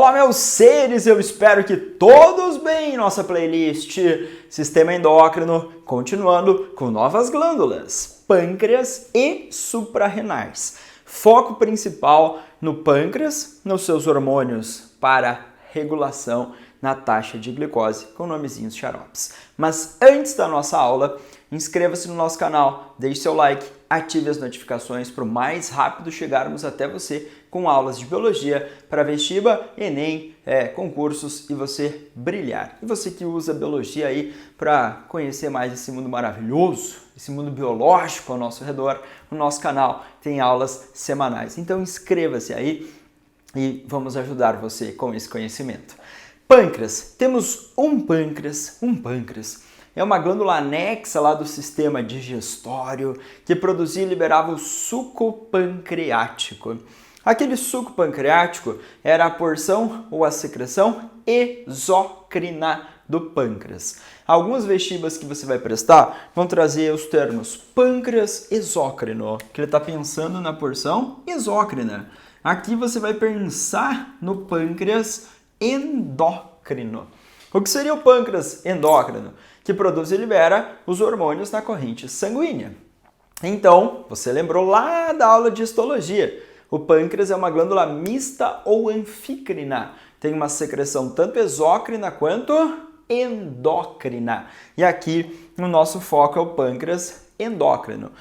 Olá, meus seres, eu espero que todos bem em nossa playlist Sistema Endócrino, continuando com novas glândulas, pâncreas e suprarrenais. Foco principal no pâncreas, nos seus hormônios para regulação na taxa de glicose, com nomezinhos xaropes. Mas antes da nossa aula, inscreva-se no nosso canal, deixe seu like, ative as notificações para o mais rápido chegarmos até você com aulas de biologia para vestiba, Enem, concursos e você brilhar. E você que usa biologia aí para conhecer mais esse mundo maravilhoso, esse mundo biológico ao nosso redor, o nosso canal tem aulas semanais. Então inscreva-se aí e vamos ajudar você com esse conhecimento. Pâncreas. Temos um pâncreas. É uma glândula anexa lá do sistema digestório que produzia e liberava o suco pancreático. Aquele suco pancreático era a porção ou a secreção exócrina do pâncreas. Alguns vestibas que você vai prestar vão trazer os termos pâncreas exócrino, que ele está pensando na porção exócrina. Aqui você vai pensar no pâncreas endócrino. O que seria o pâncreas endócrino? Que produz e libera os hormônios na corrente sanguínea. Então, você lembrou lá da aula de histologia. O pâncreas é uma glândula mista ou anfícrina. Tem uma secreção tanto exócrina quanto endócrina. E aqui, no nosso foco é o pâncreas endócrino,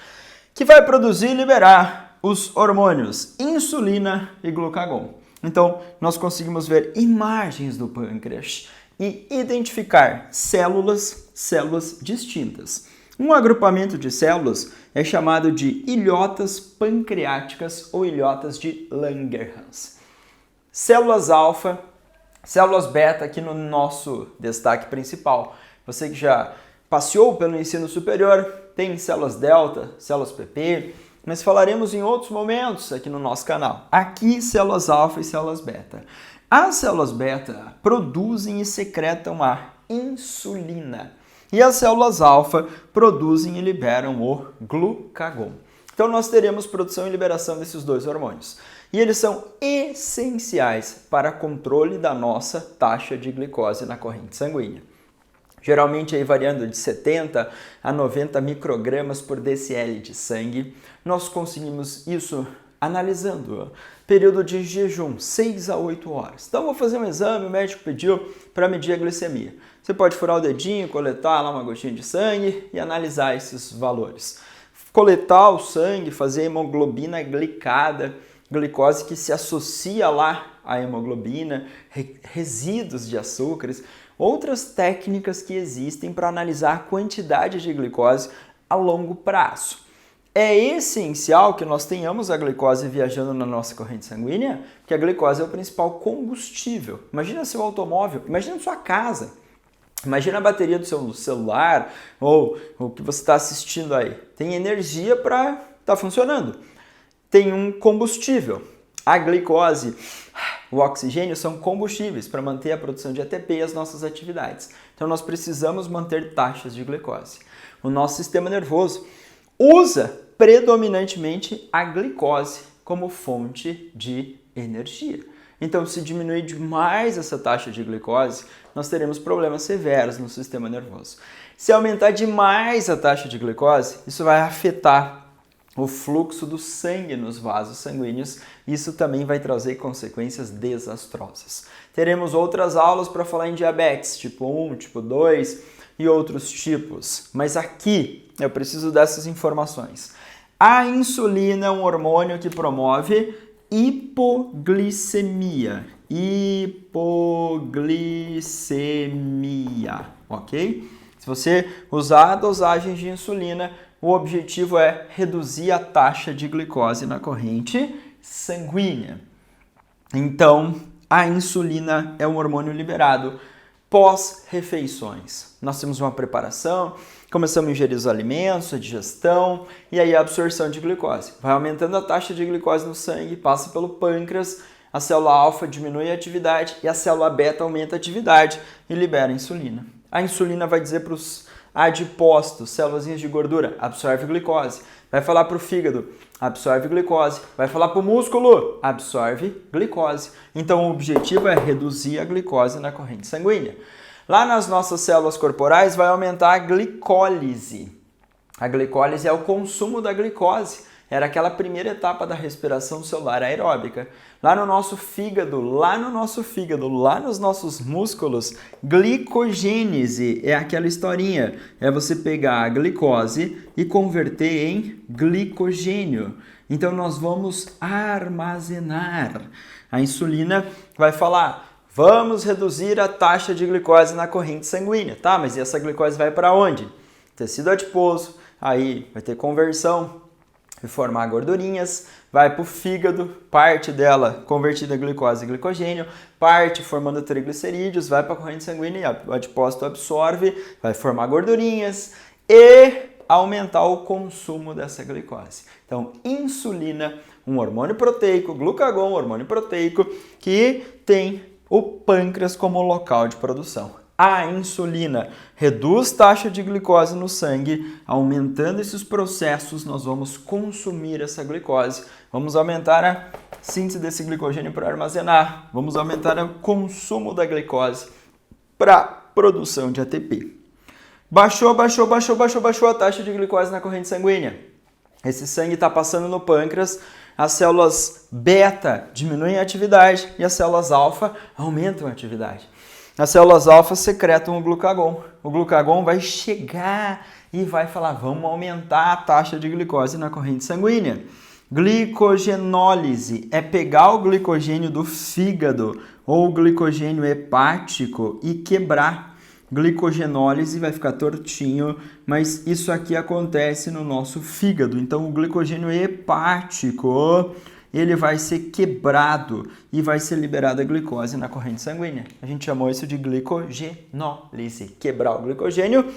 que vai produzir e liberar os hormônios insulina e glucagon. Então, nós conseguimos ver imagens do pâncreas e identificar células distintas. Um agrupamento de células é chamado de ilhotas pancreáticas ou ilhotas de Langerhans. Células alfa, células beta aqui no nosso destaque principal. Você que já passeou pelo ensino superior, tem células delta, células PP, mas falaremos em outros momentos aqui no nosso canal. Aqui, células alfa e células beta. As células beta produzem e secretam a insulina. E as células alfa produzem e liberam o glucagon. Então nós teremos produção e liberação desses dois hormônios. E eles são essenciais para controle da nossa taxa de glicose na corrente sanguínea. Geralmente aí variando de 70 a 90 microgramas por decil de sangue. Nós conseguimos isso analisando período de jejum, 6 a 8 horas. Então vou fazer um exame, o médico pediu para medir a glicemia. Você pode furar o dedinho, coletar lá uma gotinha de sangue e analisar esses valores. Coletar o sangue, fazer a hemoglobina glicada, glicose que se associa lá à hemoglobina, resíduos de açúcares, outras técnicas que existem para analisar a quantidade de glicose a longo prazo. É essencial que nós tenhamos a glicose viajando na nossa corrente sanguínea, porque a glicose é o principal combustível. Imagina seu automóvel, imagina sua casa, imagina a bateria do seu celular ou o que você está assistindo aí. Tem energia para estar funcionando. Tem um combustível. A glicose, o oxigênio são combustíveis para manter a produção de ATP e as nossas atividades. Então nós precisamos manter taxas de glicose. O nosso sistema nervoso usa predominantemente a glicose como fonte de energia. Então, se diminuir demais essa taxa de glicose, nós teremos problemas severos no sistema nervoso. Se aumentar demais a taxa de glicose, isso vai afetar o fluxo do sangue nos vasos sanguíneos. Isso também vai trazer consequências desastrosas. Teremos outras aulas para falar em diabetes, tipo 1, tipo 2 e outros tipos. Mas aqui eu preciso dessas informações. A insulina é um hormônio que promove hipoglicemia. Ok? Se você usar dosagens de insulina, o objetivo é reduzir a taxa de glicose na corrente sanguínea. Então, a insulina é um hormônio liberado pós-refeições. Nós temos uma preparação, começamos a ingerir os alimentos, a digestão e aí a absorção de glicose. Vai aumentando a taxa de glicose no sangue, passa pelo pâncreas, a célula alfa diminui a atividade e a célula beta aumenta a atividade e libera a insulina. A insulina vai dizer para os adipócitos, células de gordura, absorve glicose. Vai falar para o fígado, absorve glicose. Vai falar para o músculo, absorve glicose. Então o objetivo é reduzir a glicose na corrente sanguínea. Lá nas nossas células corporais vai aumentar a glicólise. A glicólise é o consumo da glicose. Era aquela primeira etapa da respiração celular aeróbica. Lá no nosso fígado, lá nos nossos músculos, glicogênese é aquela historinha. É você pegar a glicose e converter em glicogênio. Então nós vamos armazenar. A insulina vai falar, vamos reduzir a taxa de glicose na corrente sanguínea. Tá, mas e essa glicose vai para onde? Tecido adiposo, aí vai ter conversão, vai formar gordurinhas, vai para o fígado, parte dela convertida em glicose e glicogênio, parte formando triglicerídeos, vai para a corrente sanguínea, o adipócito absorve, vai formar gordurinhas e aumentar o consumo dessa glicose. Então, insulina, um hormônio proteico, glucagon, hormônio proteico, que tem o pâncreas como local de produção. A insulina reduz taxa de glicose no sangue, aumentando esses processos, nós vamos consumir essa glicose, vamos aumentar a síntese desse glicogênio para armazenar, vamos aumentar o consumo da glicose para produção de ATP. Baixou a taxa de glicose na corrente sanguínea. Esse sangue está passando no pâncreas, as células beta diminuem a atividade e as células alfa aumentam a atividade. As células alfa secretam o glucagon. O glucagon vai chegar e vai falar, vamos aumentar a taxa de glicose na corrente sanguínea. Glicogenólise é pegar o glicogênio do fígado ou o glicogênio hepático e quebrar. Glicogenólise vai ficar tortinho, mas isso aqui acontece no nosso fígado. Então, o glicogênio hepático, ele vai ser quebrado e vai ser liberada a glicose na corrente sanguínea. A gente chamou isso de glicogenólise. Quebrar o glicogênio,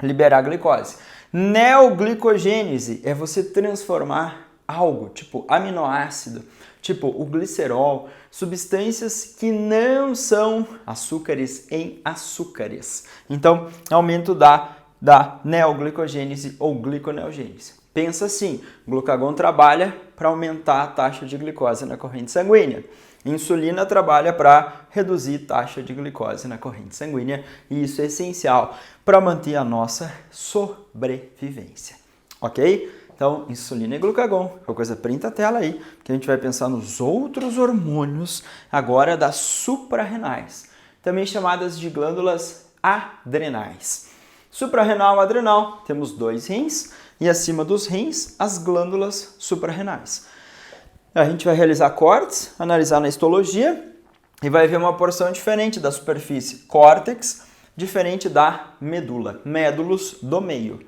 liberar a glicose. Neoglicogênese é você transformar algo, tipo aminoácido, tipo o glicerol, substâncias que não são açúcares em açúcares. Então, aumento da neoglicogênese ou gliconeogênese. Pensa assim, o glucagon trabalha para aumentar a taxa de glicose na corrente sanguínea. Insulina trabalha para reduzir a taxa de glicose na corrente sanguínea e isso é essencial para manter a nossa sobrevivência. Ok? Então, insulina e glucagon, qualquer coisa printa a tela aí, que a gente vai pensar nos outros hormônios agora das suprarrenais, também chamadas de glândulas adrenais. Suprarrenal e adrenal, temos 2 rins e acima dos rins, as glândulas suprarrenais. A gente vai realizar cortes, analisar na histologia e vai ver uma porção diferente da superfície córtex, diferente da medula, médulos do meio.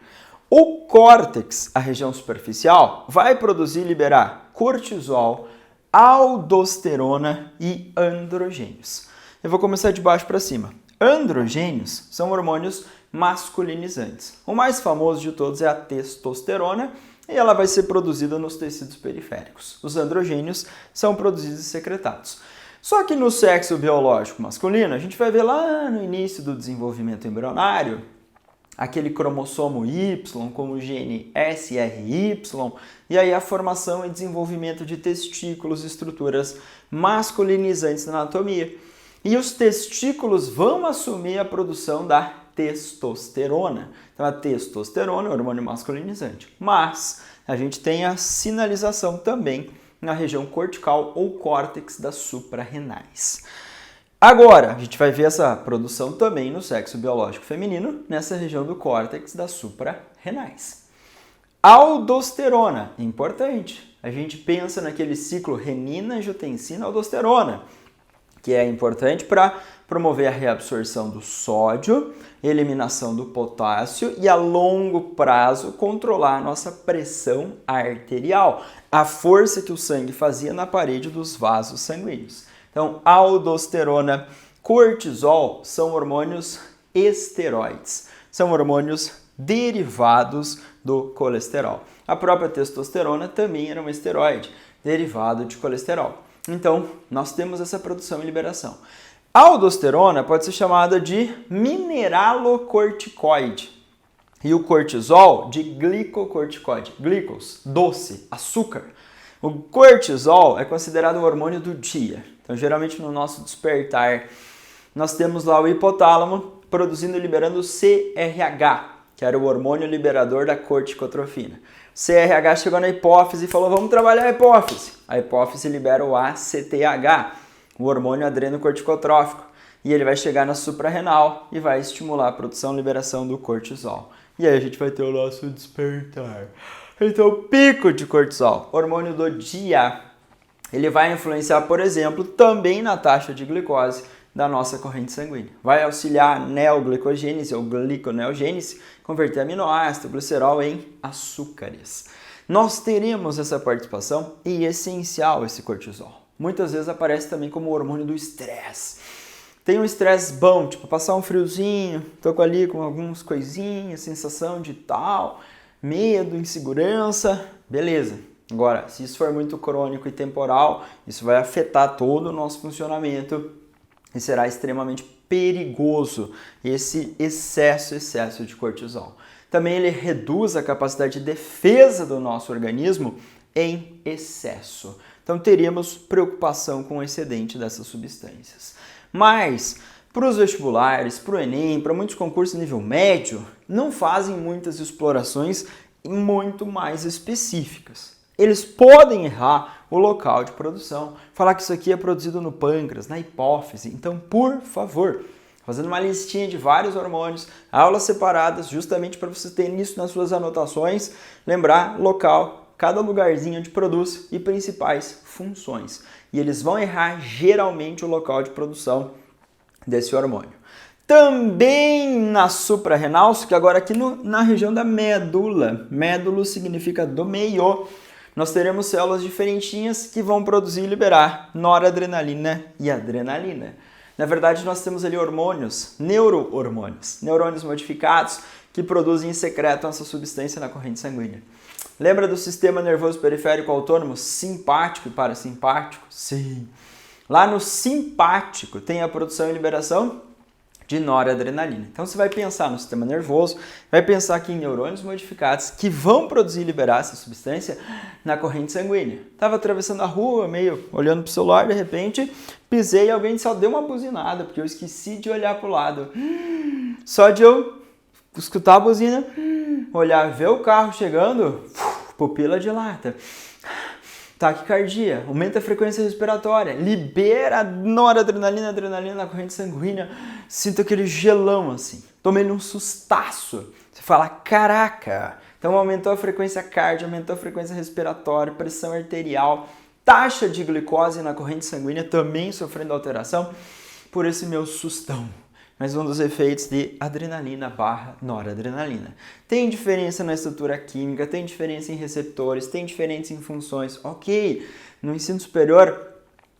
O córtex, a região superficial, vai produzir e liberar cortisol, aldosterona e androgênios. Eu vou começar de baixo para cima. Androgênios são hormônios masculinizantes. O mais famoso de todos é a testosterona e ela vai ser produzida nos tecidos periféricos. Os androgênios são produzidos e secretados. Só que no sexo biológico masculino, a gente vai ver lá no início do desenvolvimento embrionário, aquele cromossomo Y com o gene SRY, e aí a formação e desenvolvimento de testículos, estruturas masculinizantes na anatomia. E os testículos vão assumir a produção da testosterona. Então a testosterona é o hormônio masculinizante, mas a gente tem a sinalização também na região cortical ou córtex das suprarrenais. Agora, a gente vai ver essa produção também no sexo biológico feminino, nessa região do córtex das suprarrenais. Aldosterona, importante. A gente pensa naquele ciclo renina, angiotensina, aldosterona, que é importante para promover a reabsorção do sódio, eliminação do potássio e a longo prazo controlar a nossa pressão arterial, a força que o sangue fazia na parede dos vasos sanguíneos. Então, aldosterona, cortisol são hormônios esteroides, são hormônios derivados do colesterol. A própria testosterona também era um esteroide, derivado de colesterol. Então, nós temos essa produção e liberação. A aldosterona pode ser chamada de mineralocorticoide. e o cortisol de glicocorticoide, glicos, doce, açúcar. O cortisol é considerado o hormônio do dia. Então, geralmente no nosso despertar, nós temos lá o hipotálamo produzindo e liberando o CRH, que era o hormônio liberador da corticotrofina. O CRH chegou na hipófise e falou, vamos trabalhar a hipófise. A hipófise libera o ACTH, o hormônio adrenocorticotrófico, e ele vai chegar na suprarrenal e vai estimular a produção e liberação do cortisol. E aí a gente vai ter o nosso despertar. Então, o pico de cortisol, hormônio do dia, ele vai influenciar, por exemplo, também na taxa de glicose da nossa corrente sanguínea. Vai auxiliar a neoglicogênese ou gliconeogênese, converter aminoácido, glicerol em açúcares. Nós teremos essa participação e é essencial esse cortisol. Muitas vezes aparece também como o hormônio do estresse. Tem um estresse bom, tipo passar um friozinho, tô ali com algumas coisinhas, sensação de tal, medo, insegurança, beleza. Agora, se isso for muito crônico e temporal, isso vai afetar todo o nosso funcionamento e será extremamente perigoso esse excesso de cortisol. Também ele reduz a capacidade de defesa do nosso organismo em excesso. Então teríamos preocupação com o excedente dessas substâncias. Mas para os vestibulares, para o Enem, para muitos concursos nível médio, não fazem muitas explorações muito mais específicas. Eles podem errar o local de produção, falar que isso aqui é produzido no pâncreas, na hipófise. Então, por favor, fazendo uma listinha de vários hormônios, aulas separadas, justamente para você ter isso nas suas anotações, lembrar local, cada lugarzinho onde produz e principais funções. E eles vão errar geralmente o local de produção desse hormônio. Também na suprarrenal, que agora aqui na região da medula, médulo significa do meio, nós teremos células diferentinhas que vão produzir e liberar noradrenalina e adrenalina. Na verdade, nós temos ali hormônios, neurohormônios, neurônios modificados que produzem e secretam essa substância na corrente sanguínea. Lembra do sistema nervoso periférico autônomo simpático e parasimpático? Sim. Lá no simpático tem a produção e liberação de noradrenalina. Então você vai pensar no sistema nervoso, vai pensar aqui em neurônios modificados que vão produzir e liberar essa substância na corrente sanguínea. Estava atravessando a rua, meio olhando para o celular, de repente pisei e alguém só deu uma buzinada, porque eu esqueci de olhar para o lado. Só de eu escutar a buzina, olhar, ver o carro chegando, pupila dilata. Taquicardia, aumenta a frequência respiratória, libera noradrenalina, adrenalina na corrente sanguínea, sinto aquele gelão assim, tomei um sustaço, você fala, caraca, então aumentou a frequência cardíaca, aumentou a frequência respiratória, pressão arterial, taxa de glicose na corrente sanguínea também sofrendo alteração por esse meu sustão. Mas um dos efeitos de adrenalina barra noradrenalina. Tem diferença na estrutura química, tem diferença em receptores, tem diferença em funções. Ok, no ensino superior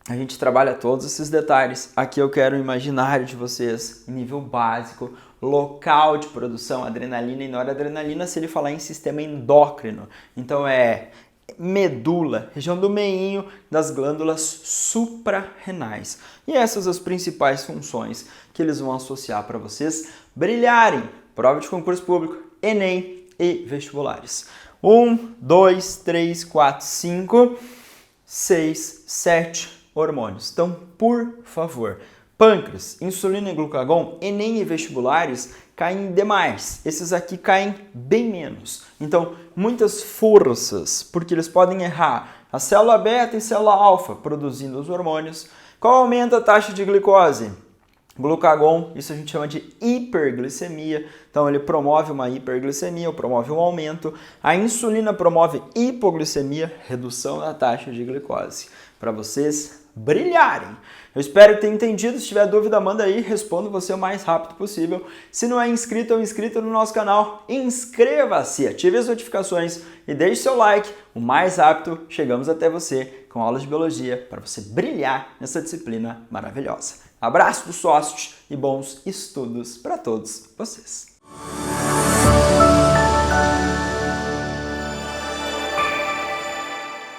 a gente trabalha todos esses detalhes. Aqui eu quero o imaginário de vocês, nível básico, local de produção, adrenalina e noradrenalina, se ele falar em sistema endócrino. Então é medula, região do meinho das glândulas suprarrenais. E essas as principais funções que eles vão associar para vocês brilharem. Prova de concurso público, Enem e vestibulares. 1, 2, 3, 4, 5, 6, 7 hormônios. Então, por favor, pâncreas, insulina e glucagon, Enem e vestibulares caem demais. Esses aqui caem bem menos. Então, muitas forças, porque eles podem errar a célula beta e célula alfa produzindo os hormônios. Qual aumenta a taxa de glicose? Glucagon, isso a gente chama de hiperglicemia. Então, ele promove uma hiperglicemia, ou promove um aumento. A insulina promove hipoglicemia, redução da taxa de glicose. Para vocês brilharem. Eu espero que tenha entendido. Se tiver dúvida, manda aí, respondo você o mais rápido possível. Se não é inscrito ou inscrita no nosso canal, inscreva-se, ative as notificações e deixe seu like. O mais rápido chegamos até você com aulas de biologia para você brilhar nessa disciplina maravilhosa. Abraço do sócio e bons estudos para todos vocês.